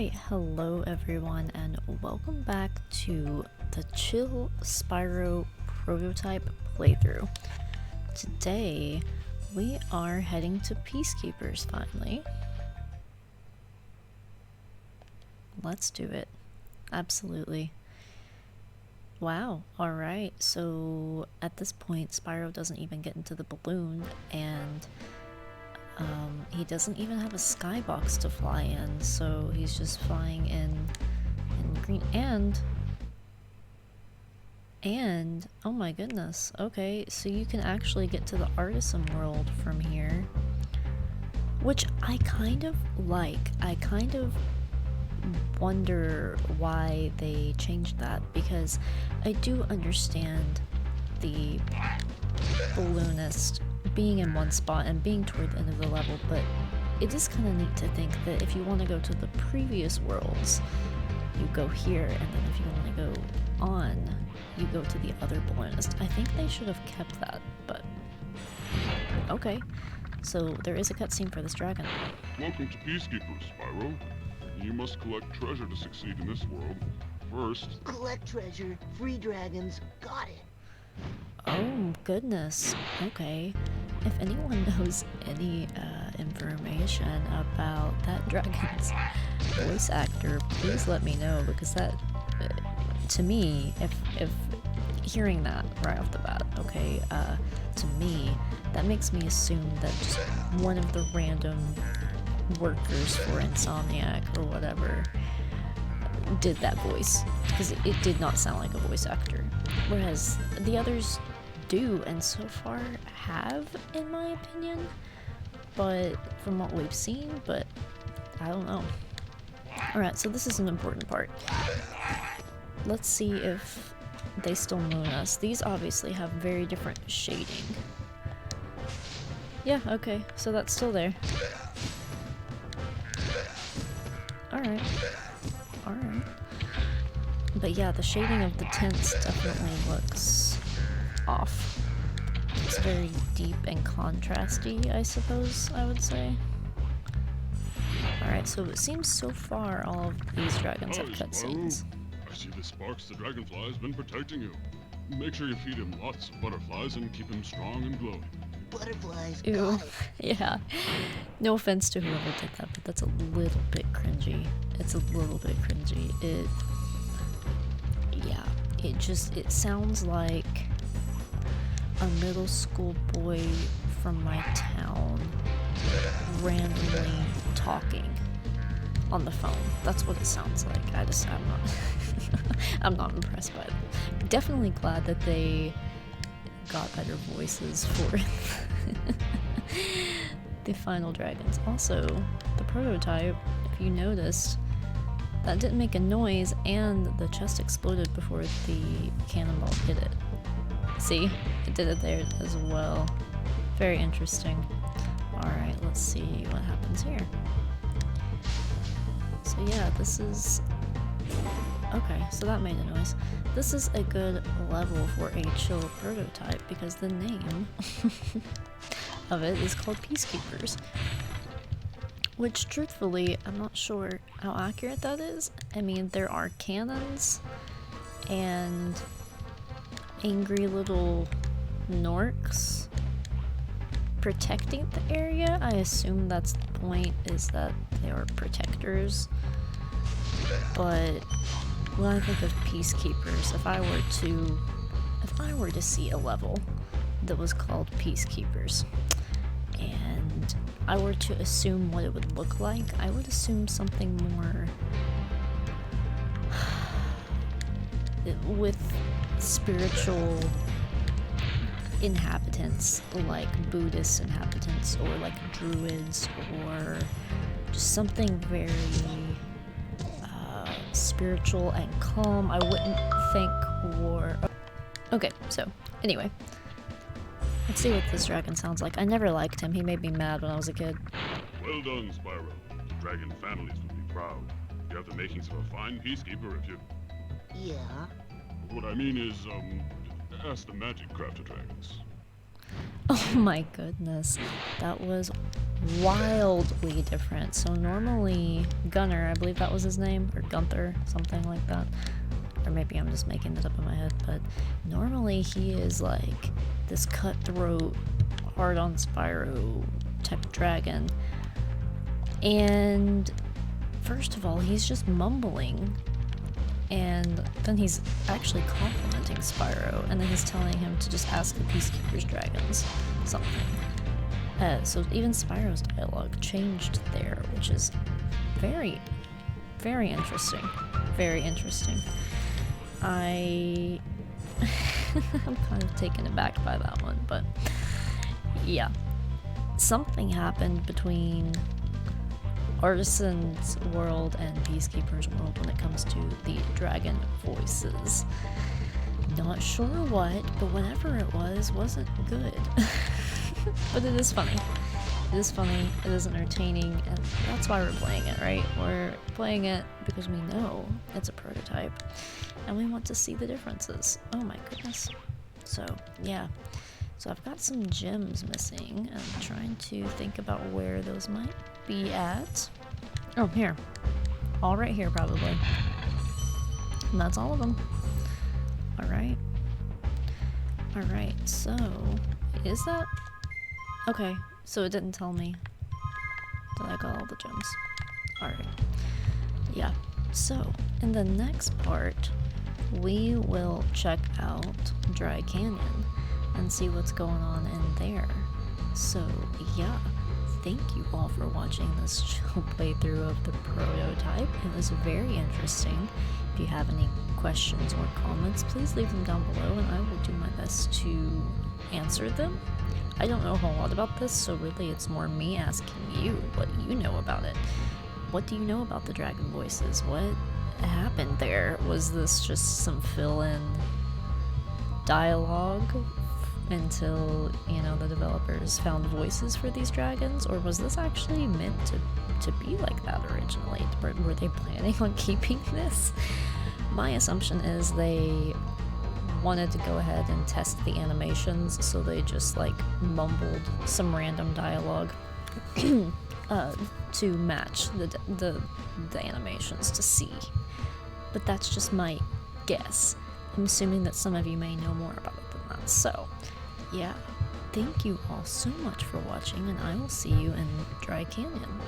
Alright, hello everyone and welcome back to the Chill Spyro prototype playthrough. Today we are heading to Peacekeepers finally. Let's do it. Absolutely. Wow, alright, so at this point Spyro doesn't even get into the balloon and he doesn't even have a skybox to fly in, so he's just flying in green and oh my goodness, okay, so you can actually get to the artisan world from here, which I kind of like. I kind of wonder why they changed that, because I do understand the balloonist being in one spot and being toward the end of the level, but it is kind of neat to think that if you want to go to the previous worlds, you go here, and then if you want to go on, you go to the other balloonist. I think they should have kept that, but okay. So there is a cutscene for this dragon. Welcome to Peacekeepers, Spyro. You must collect treasure to succeed in this world. First, Collect treasure, free dragons, got it. Oh goodness, okay. If anyone knows any information about that dragon's voice actor, please let me know, because that, to me, if hearing that right off the bat, okay, to me, that makes me assume that just one of the random workers for Insomniac or whatever did that voice, because it did not sound like a voice actor, whereas the others do, and so far have, in my opinion, but from what we've seen, but I don't know. Alright, so this is an important part. Let's see if they still moon us. These obviously have very different shading. Yeah, okay, so that's still there. Alright. Alright. But yeah, the shading of the tents definitely looks off. It's very deep and contrasty, I suppose I would say. Alright, so it seems so far all of these dragons have cutscenes. I see the Sparks the Dragonfly has been protecting you. Make sure you feed him lots of butterflies and keep him strong and glowing. Butterflies, Ew. got it. Yeah. No offense to whoever did that, but that's a little bit cringy. It's a little bit cringy. It sounds like a middle school boy from my town randomly talking on the phone. That's what it sounds like. I'm not I'm not impressed by it. Definitely glad that they got better voices for the final dragons. Also, the prototype, if you noticed, that didn't make a noise and the chest exploded before the cannonball hit it. See? It did it there as well. Very interesting. Alright, let's see what happens here. So yeah, this is... Okay, so that made a noise. This is a good level for a chill prototype because the name of it is called Peacekeepers. Which, truthfully, I'm not sure how accurate that is. I mean, there are cannons and angry little Norks protecting the area. I assume that's the point, is that they are protectors. But when I think of Peacekeepers, if I were to see a level that was called Peacekeepers, and I were to assume what it would look like, I would assume something more with spiritual inhabitants, like Buddhist inhabitants, or like druids, or just something very spiritual and calm. I wouldn't think war. Okay, so anyway, let's see what this dragon sounds like. I never liked him. He made me mad when I was a kid. Well done, Spyro. The dragon families would be proud. You have the makings of a fine peacekeeper if you... Yeah. What I mean is, ask the magic crafter dragons. Oh my goodness, that was wildly different. So normally Gunner, I believe that was his name, or Gunther, something like that. Or maybe I'm just making it up in my head, but normally he is like this cutthroat, hard on Spyro type of dragon. And first of all, he's just mumbling, and then he's actually complimenting Spyro, and then he's telling him to just ask the Peacekeeper's dragons something. So even Spyro's dialogue changed there, which is very, very interesting. Very interesting. I'm kind of taken aback by that one, but yeah. Something happened between Artisan's world and Peacekeeper's world when it comes to the dragon voices. Not sure what, but whatever it was, wasn't good. But it is funny. It is funny, it is entertaining, and that's why we're playing it, right? We're playing it because we know it's a prototype, and we want to see the differences. Oh my goodness. So, yeah. So I've got some gems missing, and I'm trying to think about where those might be at. Oh, here. All right here, probably. And that's all of them. Alright. Alright, so... is that... okay, so it didn't tell me that I got all the gems. Alright. Yeah, so in the next part, we will check out Dry Canyon and see what's going on in there. So, yeah. Thank you all for watching this show playthrough of the prototype. It was very interesting. If you have any questions or comments, please leave them down below and I will do my best to answer them. I don't know a whole lot about this, so really it's more me asking you what you know about it. What do you know about the dragon voices? What happened there? Was this just some fill-in dialogue until, you know, the developers found voices for these dragons, or was this actually meant to be like that originally? Were they planning on keeping this? My assumption is they wanted to go ahead and test the animations, so they just like mumbled some random dialogue to match the animations to see. But that's just my guess. I'm assuming that some of you may know more about it than that. So, yeah. Thank you all so much for watching, and I will see you in Dry Canyon.